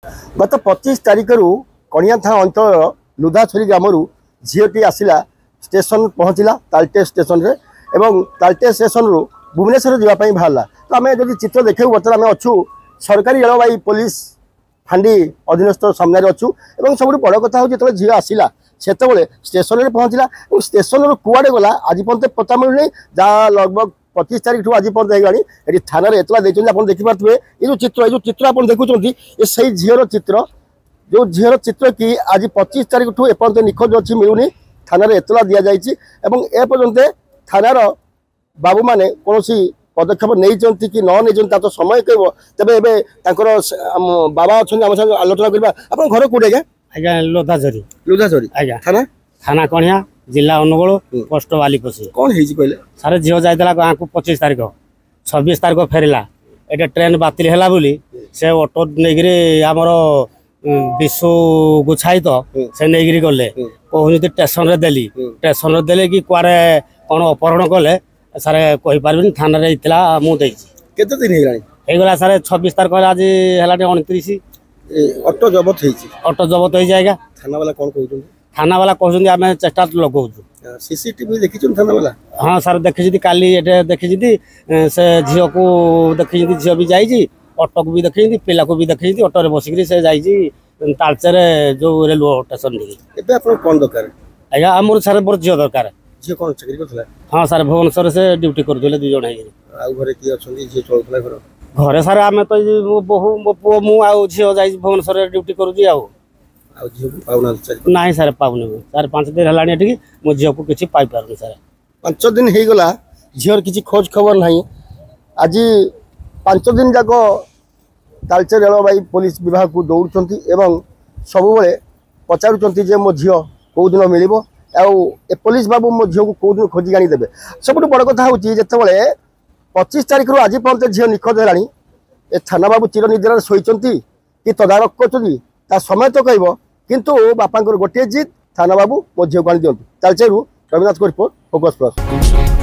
गत 25 तारिख कणिया थाना अंचल लुधाछरी ग्राम झीटी आसला स्टेशन पहुँचला तालटे स्टेशन रे एवं तालटे स्टेशन रु भुवनेश्वर जावाई बाहर तो आम जब चित्र देखा बर्तमान आम अच्छू सरकारी रेलवाई पुलिस फांडी अधीनस्थ सामने अच्छू और सब बड़ कथा हूँ जो झील आसला से स्टेशन में पहुँचला और स्टेशन रु कुआड़े गला आज पर्यंत पता मिलूनी जहाँ लगभग 25 तारिख ठूँ आज पर्यटन होगी थाना एतला देखते आप देखिपे ये जो चित्र आप देखुं ये सही झीर चित्र जो झीर चित्र कि आज 25 तारिख ठूँ एपर्यंत निखोज अच्छी मिलूनी थाना एतला दि जाएगी एपर्यंत थानार बाबू मैंने कौन पदक्षेप नहीं कि न नहीं तो समय कह तेज बाबा अच्छा आम साथ आलोचना करवा आप घर कौटे आज्ञा लोधाझरी लुधाझरी आज्ञा थाना थाना कणिया जिला अनुगुल पोस्ट बालिपसी कौन है कहले सारे झील जाता गाँव को 25 तारिख 26 तारिख फेरला ये ट्रेन बातिल है बोली से ऑटो नहीं आमर विशु गुछाई तो से नहीं गले कहूँ स्टेशन रे देली स्टेशन रे देले कि कुआड़े कौन अपहरण कले सारे कही पार्बनी थाना मुझे केते दिन होगला सारे 26 तारिख आज है 29 ऑटो जबत ऑटो जबत हो जाएगा थाना वाला कौन कहते थाना वाला कहते आम चेष्टा लगाऊ सीसीटीवी देखी थाना वाला हाँ सर देखी काली देखी से झील को देखी झील भी जाइए ऑटो को भी देखी पिला को भी देखी ऑटो रे बसिक से जाइए तालचेर जो रेलवे स्टेशन नहीं कौन दरकार आज्ञा आम सर मोर झील दरकार झील कौन चाकरी करथला हाँ सर भुवनेश्वर से ड्यूटी करथले 2 जण आ घरे की अछंती झील चलथला घर घरे सारे आम तो मो बहु मो पुओ मु आ झील जाई भुवनेश्वर ड्यूटी करूजी आ झील को पाउना नहीं सर पाऊनी सर 5 दिन हलानी एठी मो झील को किछि पाई पारुनी सर 5 दिन हे गला झील किछि खोज खबर नहीं आज 5 दिन जाको तालचेर रेलवाई पुलिस विभाग को दौड़ुंट एवं सबुबले पचारुंट जे मो झील कौ दिन मिल पुलिस बाबू मो झील को कौ दिन खोजिक आनीदेवे सब बड़ कथा हूँ जिते 25 तारिख आज पर्यटन झील निखोज है थाना बाबू चिर निद्रा शोचती कि तदारख कर समय तो कह किंतु बापा गोटे जिद थाना बाबू मो झील को आनी दिंतु तालचेर रविनाथ को रिपोर्ट फोकस प्लस।